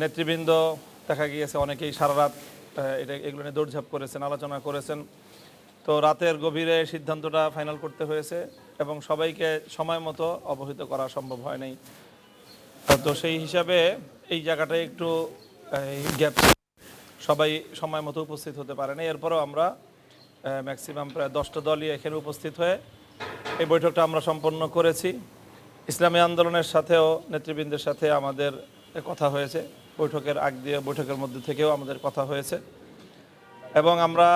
নেতৃবৃন্দ দেখা গিয়েছে অনেকেই সারা রাত এগুলো নিয়ে দৌড়ঝাঁপ করেছেন, আলোচনা করেছেন। তো রাতের গভীরে সিদ্ধান্তটা ফাইনাল করতে হয়েছে এবং সবাইকে সময় মতো অবহিত করা সম্ভব হয় নাই। তো সেই হিসাবে এই জায়গাটায় একটু গ্যাপ, সবাই সময় মতো উপস্থিত হতে পারে না। এরপরেও আমরা ম্যাক্সিমাম প্রায় 10টা দলই এখানে উপস্থিত হয়ে এই বৈঠকটা আমরা সম্পন্ন করেছি। ইসলামী আন্দোলনের সাথেও নেতৃবৃন্দের সাথে আমাদের কথা হয়েছে, বৈঠকের আগ দিয়ে বৈঠকের মধ্যে থেকেও আমাদের কথা হয়েছে এবং আমরা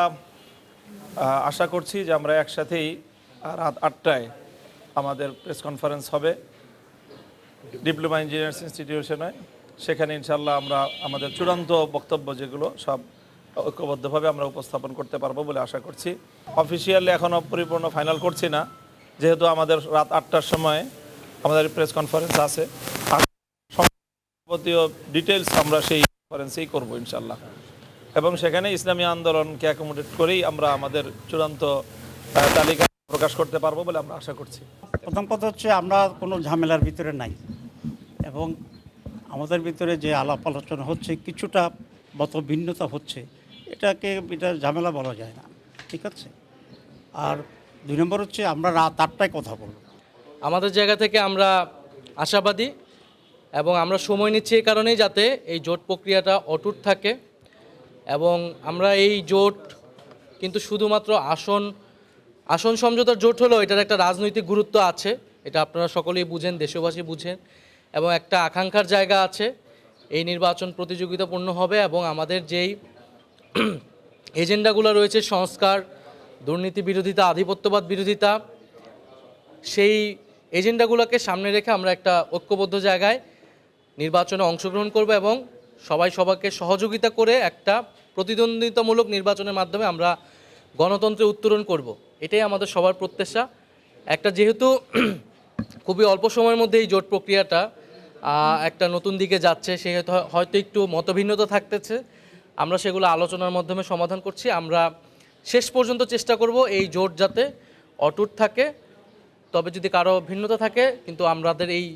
আশা করছি যে আমরা একসাথেই রাত 8টায় আমাদের প্রেস কনফারেন্স হবে ডিপ্লোমা ইঞ্জিনিয়ার্স ইনস্টিটিউশনে। সেখানে ইনশাল্লাহ আমরা আমাদের চূড়ান্ত বক্তব্য যেগুলো সব ঐক্যবদ্ধভাবে আমরা উপস্থাপন করতে পারবো বলে আশা করছি। অফিসিয়ালি এখনও পরিপূর্ণ ফাইনাল করছি না, যেহেতু আমাদের রাত 8টার সময় আমাদের প্রেস কনফারেন্স আছে। যাবতীয় ডিটেলস আমরা সেই কনফারেন্সেই করবো ইনশাল্লাহ এবং সেখানে ইসলামী আন্দোলনকে অ্যাকোমোডেট করেই আমরা আমাদের চূড়ান্ত তালিকা প্রকাশ করতে পারবো বলে আমরা আশা করছি। প্রথম কথা হচ্ছে আমরা কোনো ঝামেলার ভিতরে নাই এবং আমাদের ভিতরে যে আলাপ আলোচনা হচ্ছে কিছুটা মত ভিন্নতা হচ্ছে, এটা ঝামেলা বলা যায় না, ঠিক আছে। আর 2 নম্বর হচ্ছে আমরা রাত 8টায় কথা বলব। আমাদের জায়গা থেকে আমরা আশাবাদী এবং আমরা সময় নিচ্ছি এই কারণেই যাতে এই জোট প্রক্রিয়াটা অটুট থাকে এবং আমরা এই জোট কিন্তু শুধুমাত্র আসন সমঝোতার জোট হলেও এটার একটা রাজনৈতিক গুরুত্ব আছে, এটা আপনারা সকলেই বুঝেন, দেশবাসী বুঝেন এবং একটা আকাঙ্ক্ষার জায়গা আছে। এই নির্বাচন প্রতিযোগিতাপূর্ণ হবে এবং আমাদের যেই এজেন্ডাগুলো রয়েছে, সংস্কার, দুর্নীতি বিরোধিতা, আধিপত্যবাদ বিরোধিতা, সেই এজেন্ডাগুলোকে সামনে রেখে আমরা একটা ঐক্যবদ্ধ জায়গায় নির্বাচনে অংশগ্রহণ করব এবং সবাইকে সহযোগিতা করে একটা প্রতিদ্বন্দ্বিতামূলক নির্বাচনের মাধ্যমে আমরা গণতন্ত্রে উত্তরণ করব। এটাই আমাদের সবার প্রত্যাশা। একটা যেহেতু খুবই অল্প সময়ের মধ্যে এই জোট প্রক্রিয়াটা একটা নতুন দিকে যাচ্ছে, সেহেতু হয়তো একটু মতভিন্নতা থাকতেছে, আমরা সেগুলো আলোচনার মাধ্যমে সমাধান করছি। আমরা শেষ পর্যন্ত চেষ্টা করব এই জোট যাতে অটুট থাকে, তবে যদি কারো ভিন্নতা থাকে কিন্তু আমাদের এই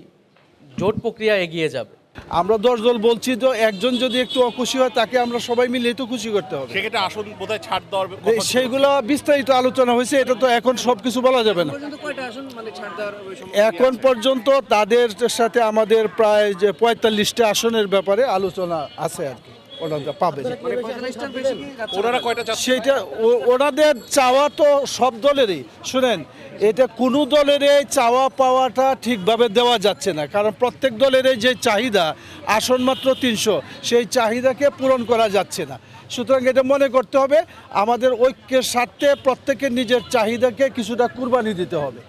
জোট প্রক্রিয়া এগিয়ে যাবে। আমরা 10 দল বলছি, তো একজন যদি একটু অখুশি হয় তাকে আমরা সবাই মিলে তো খুশি করতে হবে। সেক্ষেত্রে আসন বোধহয় ছাড় দেওয়ার সেইগুলো বিস্তারিত আলোচনা হয়েছে, এটা তো এখন সবকিছু বলা যাবে না। এখন পর্যন্ত তাদের সাথে আমাদের প্রায় যে 45টা আসনের ব্যাপারে আলোচনা আছে আর কি, ওনারা পাবে। ওনারা কয়টা সেটা ওনাদের চাওয়া তো সব দলেরই, শুনেন, এটা কোনো দলেরই চাওয়া পাওয়াটা ঠিকভাবে দেওয়া যাচ্ছে না, কারণ প্রত্যেক দলেরই যে চাহিদা আসন মাত্র 300, সেই চাহিদাকে পূরণ করা যাচ্ছে না। সুতরাং এটা মনে করতে হবে আমাদের ঐক্যের স্বার্থে প্রত্যেকের নিজের চাহিদাকে কিছুটা কুরবানি দিতে হবে।